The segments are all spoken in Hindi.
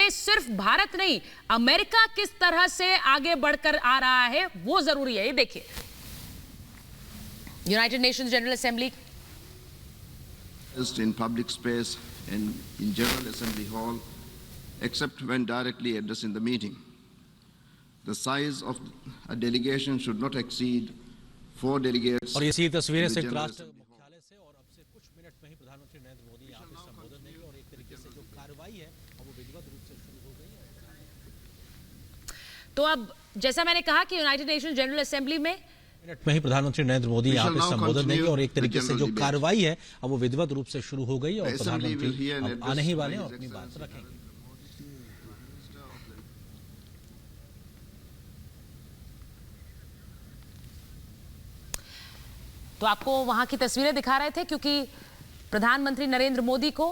में सिर्फ भारत नहीं, अमेरिका किस तरह से आगे बढ़कर आ रहा है वो जरूरी है। ये देखिए, United Nations general assembly in public space and in General Assembly Hall, except when directly addressing the meeting. The size of a delegation should not exceed 4 delegates. और ये तस्वीरें संयुक्त राष्ट्र मुख्यालय से, और अब से कुछ मिनट में ही प्रधानमंत्री नरेंद्र मोदी यहाँ पे संबोधन देंगे और एक तरीके से जो कार्रवाई है वो विधिवत रूप से शुरू हो गई है। तो अब जैसा मैंने कहा कि यूनाइटेड नेशंस जनरल असेंबली में मिनट में ही प्रधानमंत्री नरेंद्र मोदी यहाँ पे संबोधन देंगे और एक तरीके से जो कार्रवाई है अब वो विधिवत रूप से शुरू हो गई है और प्रधानमंत्री अब आने ही वाले हैं और अपनी बात रखेंगे। तो आपको वहां की तस्वीरें दिखा रहे थे क्योंकि प्रधानमंत्री नरेंद्र मोदी को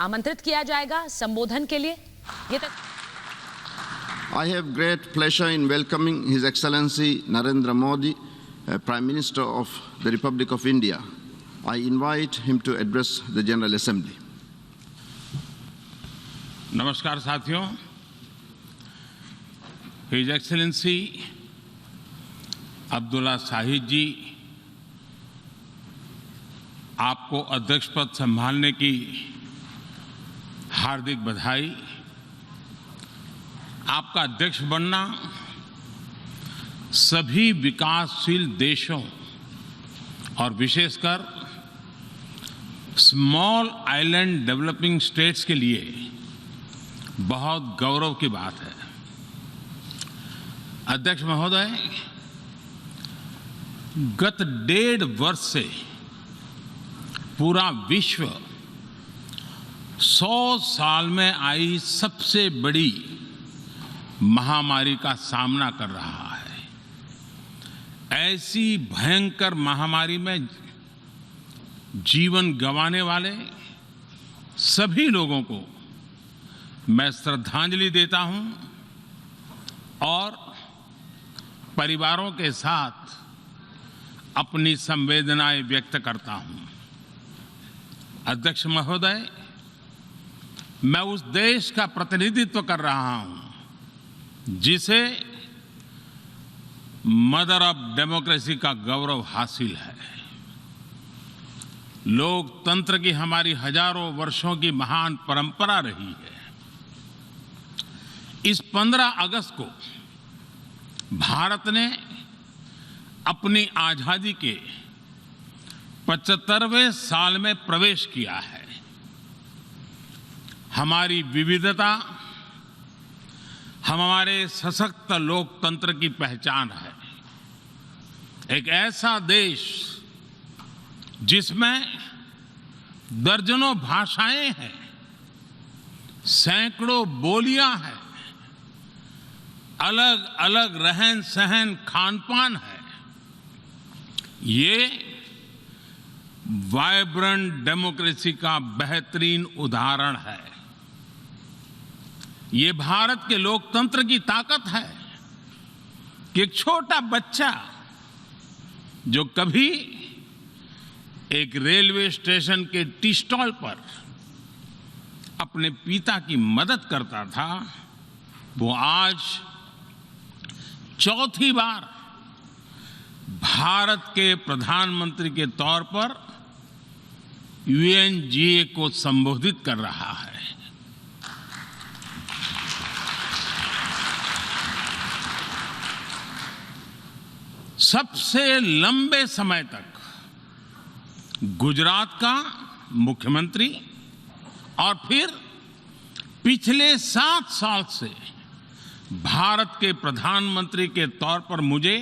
आमंत्रित किया जाएगा संबोधन के लिए। ये I have great pleasure in welcoming His Excellency Narendra Modi, Prime Minister of the Republic of India. I invite him to address the General Assembly. नमस्कार साथियों, His Excellency अब्दुल्ला शाहिद जी, आपको अध्यक्ष पद संभालने की हार्दिक बधाई। आपका अध्यक्ष बनना सभी विकासशील देशों और विशेषकर स्मॉल आइलैंड डेवलपिंग स्टेट्स के लिए बहुत गौरव की बात है। अध्यक्ष महोदय, गत 1.5 वर्ष से पूरा विश्व 100 साल में आई सबसे बड़ी महामारी का सामना कर रहा है। ऐसी भयंकर महामारी में जीवन गंवाने वाले सभी लोगों को मैं श्रद्धांजलि देता हूं और परिवारों के साथ अपनी संवेदनाएं व्यक्त करता हूं। अध्यक्ष महोदय, मैं उस देश का प्रतिनिधित्व कर रहा हूं जिसे मदर ऑफ डेमोक्रेसी का गौरव हासिल है। लोकतंत्र की हमारी हजारों वर्षों की महान परंपरा रही है। इस 15 अगस्त को भारत ने अपनी आजादी के 75वें साल में प्रवेश किया है। हमारी विविधता हमारे सशक्त लोकतंत्र की पहचान है। एक ऐसा देश जिसमें दर्जनों भाषाएं हैं, सैकड़ों बोलियां हैं, अलग अलग रहन सहन खान-पान है। ये वाइब्रेंट डेमोक्रेसी का बेहतरीन उदाहरण है। ये भारत के लोकतंत्र की ताकत है कि एक छोटा बच्चा जो कभी एक रेलवे स्टेशन के टी स्टॉल पर अपने पिता की मदद करता था, वो आज चौथी बार भारत के प्रधानमंत्री के तौर पर UNGA को संबोधित कर रहा है। सबसे लंबे समय तक गुजरात का मुख्यमंत्री और फिर पिछले 7 साल से भारत के प्रधानमंत्री के तौर पर मुझे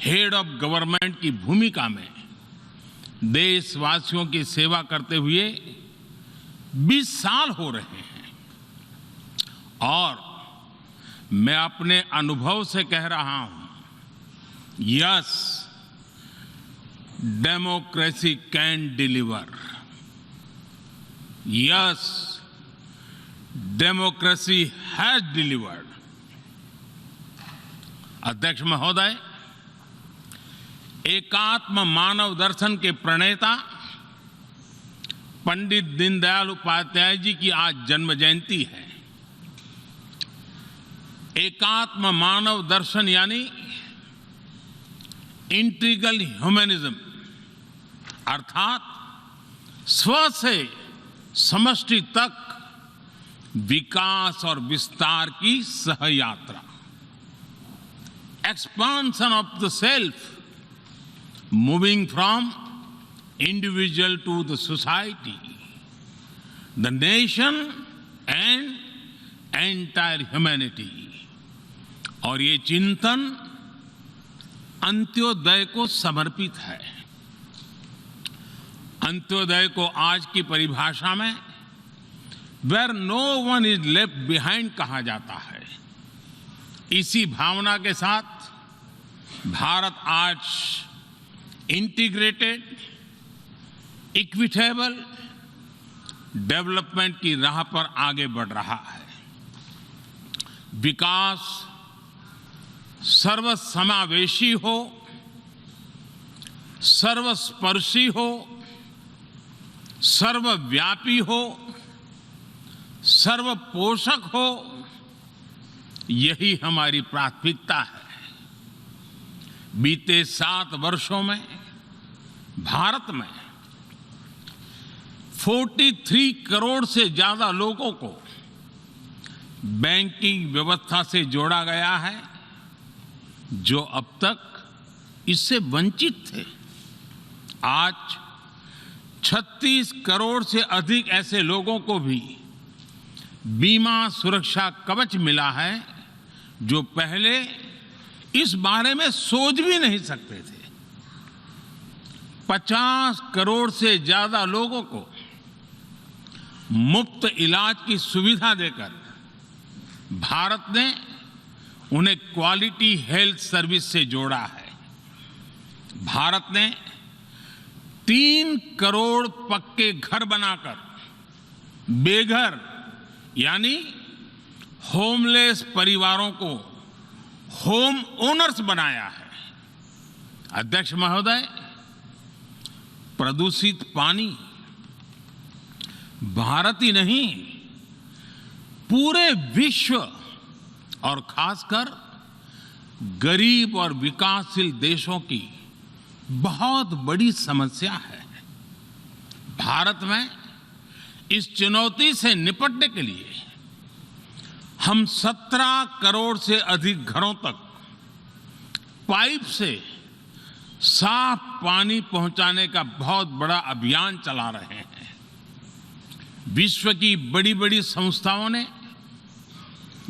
हेड ऑफ गवर्नमेंट की भूमिका में देशवासियों की सेवा करते हुए 20 साल हो रहे हैं और मैं अपने अनुभव से कह रहा हूं, yes, democracy can deliver. Yes, democracy has delivered. अध्यक्ष महोदय, एकात्म मानव दर्शन के प्रणेता पंडित दीनदयाल उपाध्याय जी की आज जन्म जयंती है। एकात्म मानव दर्शन यानी इंटीग्रल ह्यूमनिज्म अर्थात स्व से समष्टि तक विकास और विस्तार की सहयात्रा, expansion of the self, moving from individual to the society, the nation and entire humanity. और ये चिंतन अंत्योदय को समर्पित है। अंत्योदय को आज की परिभाषा में where no one is left behind कहा जाता है। इसी भावना के साथ भारत आज इंटीग्रेटेड इक्विटेबल डेवलपमेंट की राह पर आगे बढ़ रहा है। विकास सर्वसमावेशी हो, सर्वस्पर्शी हो, सर्वव्यापी हो, सर्वपोषक हो, यही हमारी प्राथमिकता है। बीते 7 वर्षों में भारत में 43 करोड़ से ज्यादा लोगों को बैंकिंग व्यवस्था से जोड़ा गया है, जो अब तक इससे वंचित थे। आज 36 करोड़ से अधिक ऐसे लोगों को भी बीमा सुरक्षा कवच मिला है, जो पहले इस बारे में सोच भी नहीं सकते थे। 50 करोड़ से ज्यादा लोगों को मुफ्त इलाज की सुविधा देकर भारत ने उन्हें क्वालिटी हेल्थ सर्विस से जोड़ा है। भारत ने 3 करोड़ पक्के घर बनाकर बेघर यानी होमलेस परिवारों को होम ओनर्स बनाया है। अध्यक्ष महोदय, प्रदूषित पानी भारत ही नहीं, पूरे विश्व और खासकर गरीब और विकासशील देशों की बहुत बड़ी समस्या है। भारत में इस चुनौती से निपटने के लिए हम 17 करोड़ से अधिक घरों तक पाइप से साफ पानी पहुंचाने का बहुत बड़ा अभियान चला रहे हैं। विश्व की बड़ी बड़ी संस्थाओं ने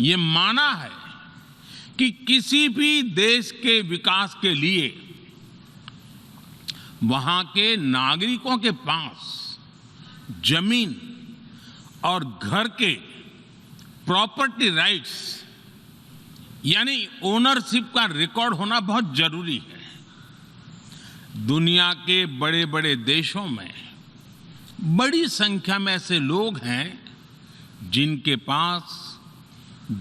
ये माना है कि किसी भी देश के विकास के लिए वहां के नागरिकों के पास जमीन और घर के प्रॉपर्टी राइट्स यानी ओनरशिप का रिकॉर्ड होना बहुत जरूरी है। दुनिया के बड़े बड़े देशों में बड़ी संख्या में ऐसे लोग हैं जिनके पास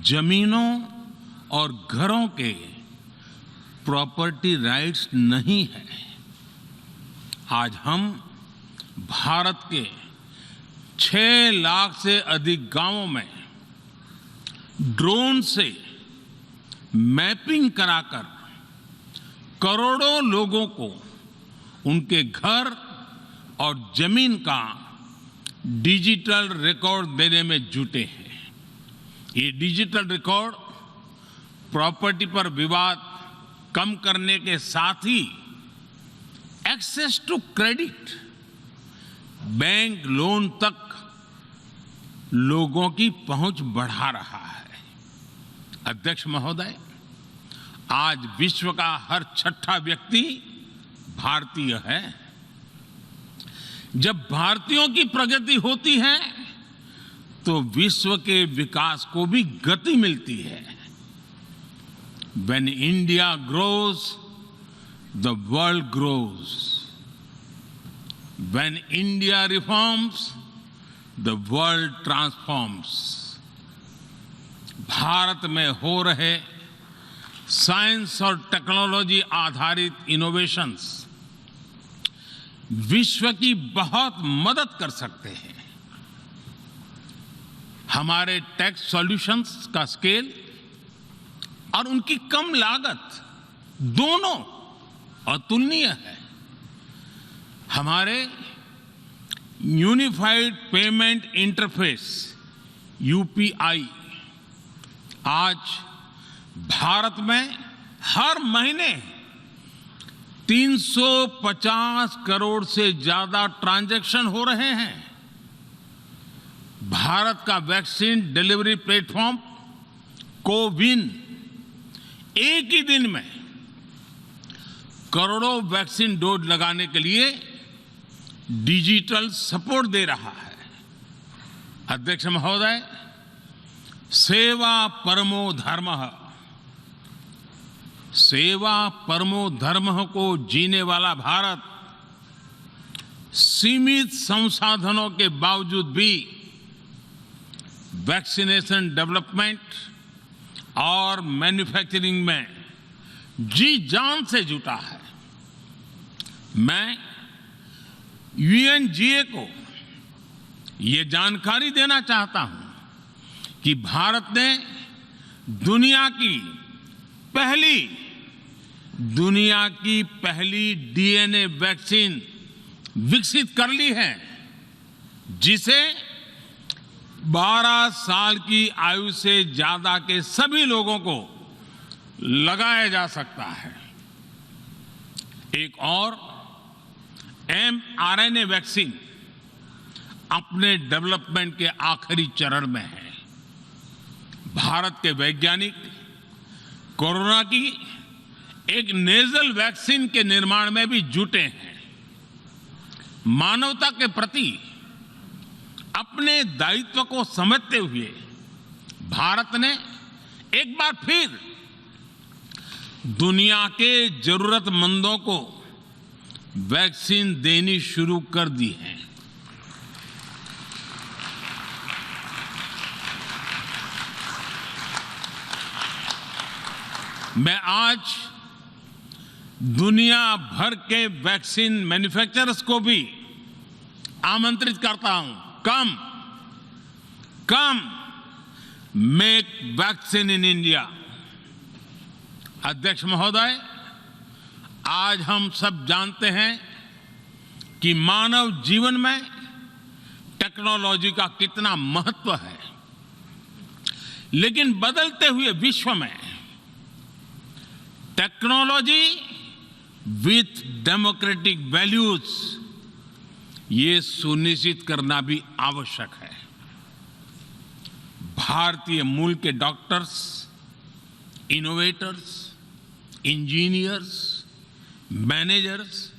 जमीनों और घरों के प्रॉपर्टी राइट्स नहीं है। आज हम भारत के 6 लाख से अधिक गांवों में ड्रोन से मैपिंग कराकर करोड़ों लोगों को उनके घर और जमीन का डिजिटल रिकॉर्ड देने में जुटे हैं। ये डिजिटल रिकॉर्ड प्रॉपर्टी पर विवाद कम करने के साथ ही access to credit, bank loan तक लोगों की पहुंच बढ़ा रहा है। अध्यक्ष महोदय, आज विश्व का हर 6ठा व्यक्ति भारतीय है। जब भारतीयों की प्रगति होती है तो विश्व के विकास को भी गति मिलती है। When India grows, the world grows. When India reforms, the world transforms. Bharat में हो रहे साइंस और टेक्नोलॉजी आधारित इनोवेशंस विश्व की बहुत मदद कर सकते हैं। हमारे टैक्स सॉल्यूशंस का स्केल और उनकी कम लागत दोनों अतुलनीय है। हमारे यूनिफाइड पेमेंट इंटरफेस यूपीआई आज भारत में हर महीने 350 करोड़ से ज्यादा ट्रांजैक्शन हो रहे हैं। भारत का वैक्सीन डिलीवरी प्लेटफॉर्म कोविन एक ही दिन में करोड़ों वैक्सीन डोज लगाने के लिए डिजिटल सपोर्ट दे रहा है। अध्यक्ष महोदय, सेवा परमो धर्मः, सेवा परमो धर्मः को जीने वाला भारत सीमित संसाधनों के बावजूद भी वैक्सीनेशन डेवलपमेंट और मैन्युफैक्चरिंग में जी जान से जुटा है। मैं यूएनजीए को ये जानकारी देना चाहता हूं कि भारत ने दुनिया की पहली डीएनए वैक्सीन विकसित कर ली है, जिसे 12 साल की आयु से ज्यादा के सभी लोगों को लगाया जा सकता है। एक और mRNA वैक्सीन अपने डेवलपमेंट के आखिरी चरण में है। भारत के वैज्ञानिक कोरोना की एक नेजल वैक्सीन के निर्माण में भी जुटे हैं। मानवता के प्रति अपने दायित्व को समझते हुए भारत ने एक बार फिर दुनिया के जरूरतमंदों को वैक्सीन देनी शुरू कर दी है। मैं आज दुनिया भर के वैक्सीन मैन्युफैक्चरर्स को भी आमंत्रित करता हूं, कम मेक वैक्सीन इन इंडिया। अध्यक्ष महोदय, आज हम सब जानते हैं कि मानव जीवन में टेक्नोलॉजी का कितना महत्व है, लेकिन बदलते हुए विश्व में टेक्नोलॉजी विथ डेमोक्रेटिक वैल्यूज, ये सुनिश्चित करना भी आवश्यक है। भारतीय मूल के डॉक्टर्स, इनोवेटर्स, इंजीनियर्स, मैनेजर्स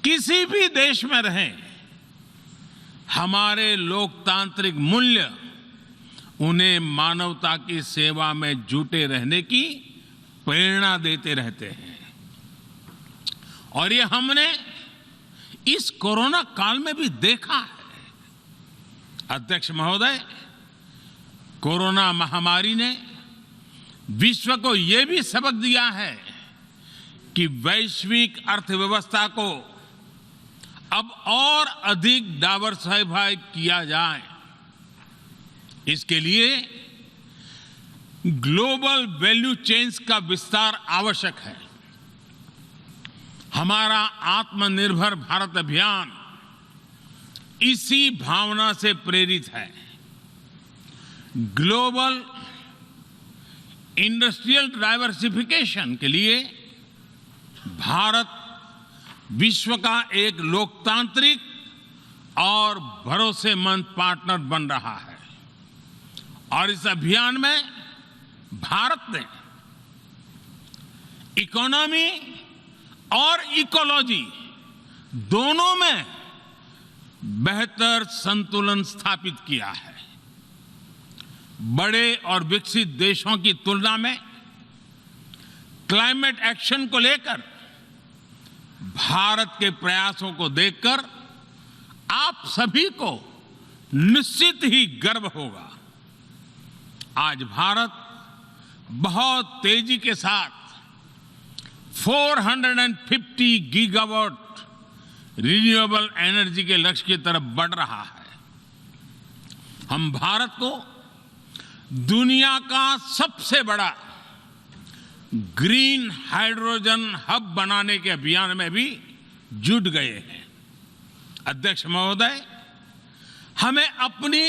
किसी भी देश में रहें, हमारे लोकतांत्रिक मूल्य उन्हें मानवता की सेवा में जुटे रहने की प्रेरणा देते रहते हैं। और ये हमने इस कोरोना काल में भी देखा है। अध्यक्ष महोदय, कोरोना महामारी ने विश्व को यह भी सबक दिया है कि वैश्विक अर्थव्यवस्था को अब और अधिक डाइवर्सिफाई किया जाए। इसके लिए ग्लोबल वैल्यू चेन्स का विस्तार आवश्यक है। हमारा आत्मनिर्भर भारत अभियान इसी भावना से प्रेरित है। ग्लोबल इंडस्ट्रियल डाइवर्सिफिकेशन के लिए भारत विश्व का एक लोकतांत्रिक और भरोसेमंद पार्टनर बन रहा है। और इस अभियान में भारत ने इकोनॉमी और इकोलॉजी दोनों में बेहतर संतुलन स्थापित किया है। बड़े और विकसित देशों की तुलना में क्लाइमेट एक्शन को लेकर भारत के प्रयासों को देखकर आप सभी को निश्चित ही गर्व होगा। आज भारत बहुत तेजी के साथ 450 गीगावाट रिन्यूएबल एनर्जी के लक्ष्य की तरफ बढ़ रहा है। हम भारत को दुनिया का सबसे बड़ा ग्रीन हाइड्रोजन हब बनाने के अभियान में भी जुट गए हैं। अध्यक्ष महोदय, हमें अपनी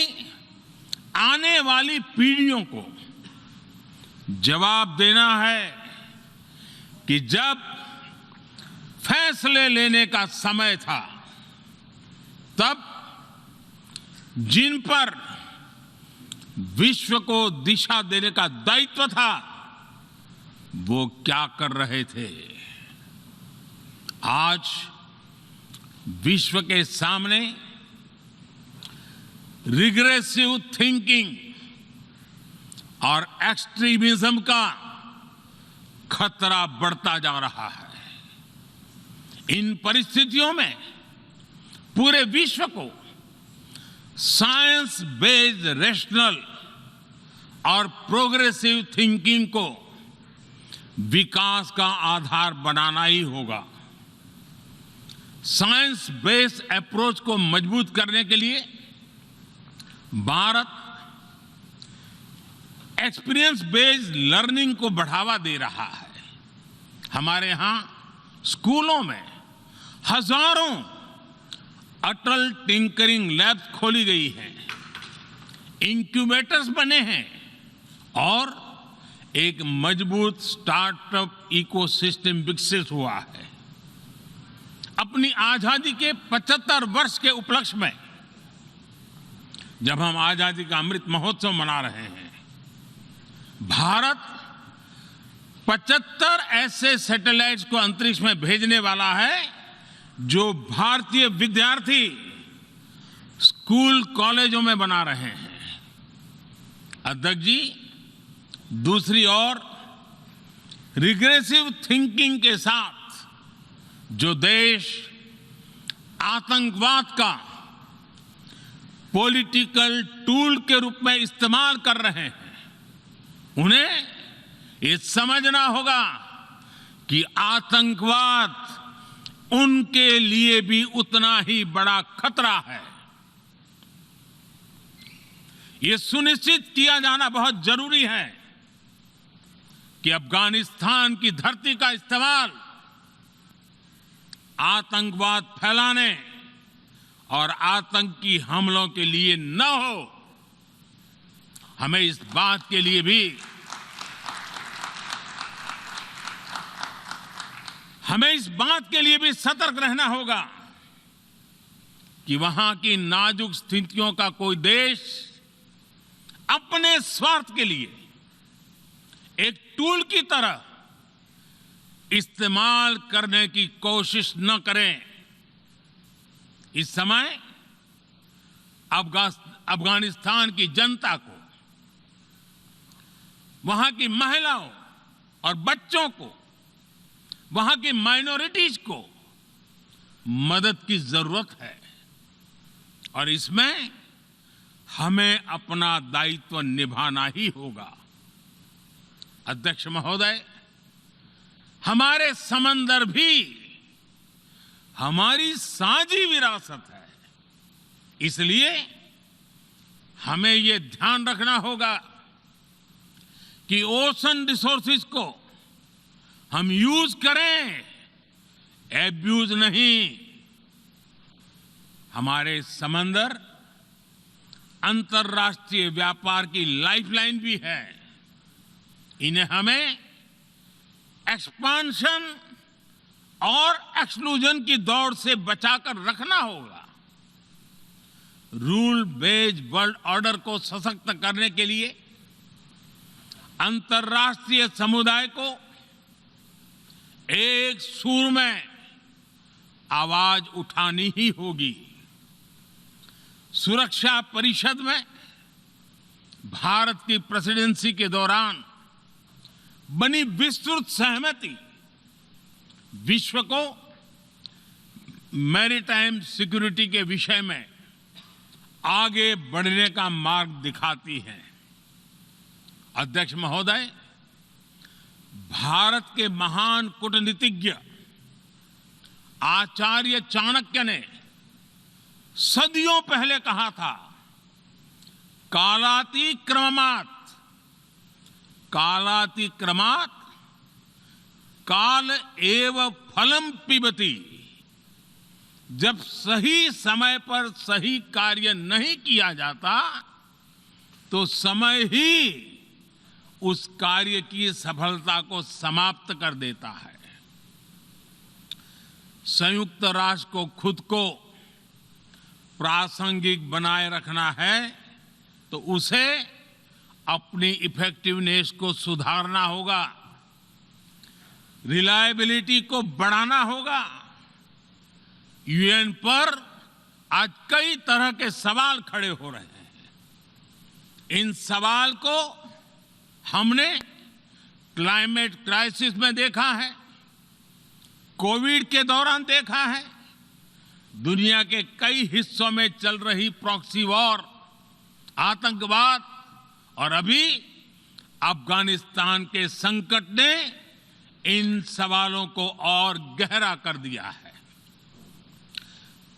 आने वाली पीढ़ियों को जवाब देना है कि जब फैसले लेने का समय था तब जिन पर विश्व को दिशा देने का दायित्व था वो क्या कर रहे थे। आज विश्व के सामने रिग्रेसिव थिंकिंग और एक्सट्रीमिज्म का खतरा बढ़ता जा रहा है। इन परिस्थितियों में पूरे विश्व को साइंस बेस्ड रैशनल और प्रोग्रेसिव थिंकिंग को विकास का आधार बनाना ही होगा। साइंस बेस्ड अप्रोच को मजबूत करने के लिए भारत एक्सपीरियंस बेस्ड लर्निंग को बढ़ावा दे रहा है। हमारे यहां स्कूलों में हजारों अटल टिंकरिंग लैब्स खोली गई हैं, इंक्यूबेटर्स बने हैं और एक मजबूत स्टार्टअप इकोसिस्टम विकसित हुआ है। अपनी आजादी के 75 वर्ष के उपलक्ष्य में जब हम आजादी का अमृत महोत्सव मना रहे हैं, भारत 75 ऐसे सैटेलाइट्स को अंतरिक्ष में भेजने वाला है जो भारतीय विद्यार्थी स्कूल कॉलेजों में बना रहे हैं। अध्यक्ष जी, दूसरी ओर रिग्रेसिव थिंकिंग के साथ जो देश आतंकवाद का पॉलिटिकल टूल के रूप में इस्तेमाल कर रहे हैं, उन्हें ये समझना होगा कि आतंकवाद उनके लिए भी उतना ही बड़ा खतरा है। ये सुनिश्चित किया जाना बहुत जरूरी है कि अफगानिस्तान की धरती का इस्तेमाल आतंकवाद फैलाने और आतंकी हमलों के लिए न हो। हमें इस बात के लिए भी सतर्क रहना होगा कि वहां की नाजुक स्थितियों का कोई देश अपने स्वार्थ के लिए एक टूल की तरह इस्तेमाल करने की कोशिश न करें। इस समय अफगानिस्तान की जनता को, वहां की महिलाओं और बच्चों को, वहां की माइनॉरिटीज को मदद की जरूरत है और इसमें हमें अपना दायित्व निभाना ही होगा। अध्यक्ष महोदय, हमारे समंदर भी हमारी साझी विरासत है, इसलिए हमें यह ध्यान रखना होगा कि ओशन रिसोर्सेज को हम यूज करें, एब्यूज नहीं। हमारे समंदर अंतर्राष्ट्रीय व्यापार की लाइफलाइन भी है। इन्हें हमें एक्सपांशन और एक्सक्लूजन की दौड़ से बचाकर रखना होगा। रूल बेस्ड वर्ल्ड ऑर्डर को सशक्त करने के लिए अंतर्राष्ट्रीय समुदाय को एक सुर में आवाज उठानी ही होगी। सुरक्षा परिषद में भारत की प्रेसिडेंसी के दौरान बनी विस्तृत सहमति विश्व को मैरीटाइम सिक्योरिटी के विषय में आगे बढ़ने का मार्ग दिखाती है। अध्यक्ष महोदय, भारत के महान कूटनीतिज्ञ आचार्य चाणक्य ने सदियों पहले कहा था, कालातिक्रमात् काल एव फलम पिबति। जब सही समय पर सही कार्य नहीं किया जाता तो समय ही उस कार्य की सफलता को समाप्त कर देता है। संयुक्त राष्ट्र को खुद को प्रासंगिक बनाए रखना है तो उसे अपनी इफेक्टिवनेस को सुधारना होगा, रिलायबिलिटी को बढ़ाना होगा। यूएन पर आज कई तरह के सवाल खड़े हो रहे हैं। इन सवाल को हमने क्लाइमेट क्राइसिस में देखा है, कोविड के दौरान देखा है, दुनिया के कई हिस्सों में चल रही प्रॉक्सी वॉर, आतंकवाद और अभी अफगानिस्तान के संकट ने इन सवालों को और गहरा कर दिया है।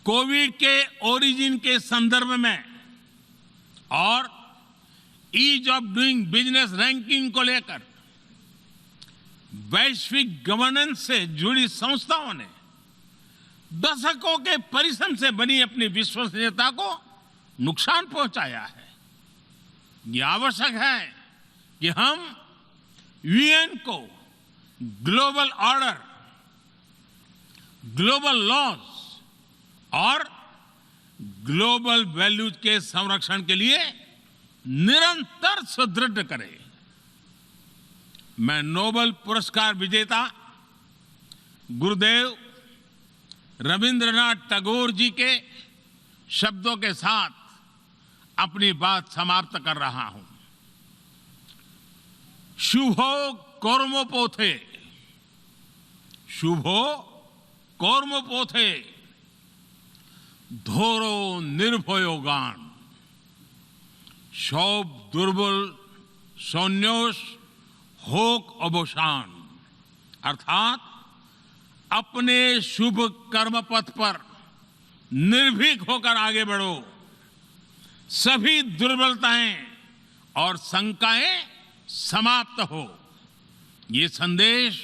कोविड के ओरिजिन के संदर्भ में और ease of doing business ranking को लेकर वैश्विक गवर्नेंस से जुड़ी संस्थाओं ने दशकों के परिश्रम से बनी अपनी विश्वसनीयता को नुकसान पहुंचाया है। यह आवश्यक है कि हम यूएन को ग्लोबल ऑर्डर, ग्लोबल लॉज और ग्लोबल वैल्यूज के संरक्षण के लिए निरंतर सुदृढ़ करें। मैं नोबेल पुरस्कार विजेता गुरुदेव रविंद्रनाथ टैगोर जी के शब्दों के साथ अपनी बात समाप्त कर रहा हूं। शुभो कर्मपोथे, शुभो कर्मपोथे, धोरो निर्भयोगान, सौब दुर्बल सौन्योष होक अवसान। अर्थात अपने शुभ कर्म पथ पर निर्भीक होकर आगे बढ़ो, सभी दुर्बलताएं और शंकाएं समाप्त हो। ये संदेश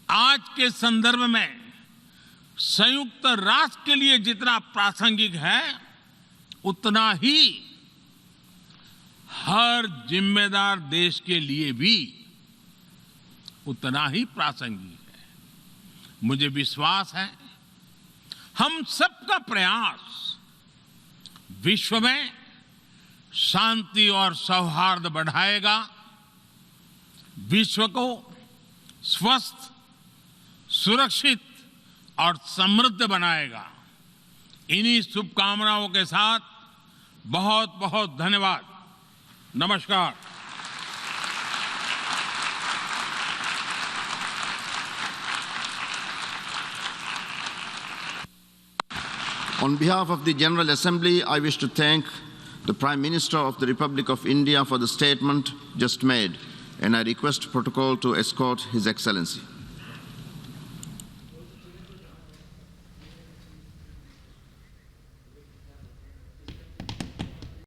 आज के संदर्भ में संयुक्त राष्ट्र के लिए जितना प्रासंगिक है उतना ही हर जिम्मेदार देश के लिए भी उतना ही प्रासंगिक है। मुझे विश्वास है हम सबका प्रयास विश्व में शांति और सौहार्द बढ़ाएगा, विश्व को स्वस्थ, सुरक्षित और समृद्ध बनाएगा। इन्हीं शुभकामनाओं के साथ बहुत बहुत धन्यवाद। नमस्कार। On behalf of the General Assembly, I wish to thank the Prime Minister of the Republic of India for the statement just made, and I request protocol to escort His Excellency.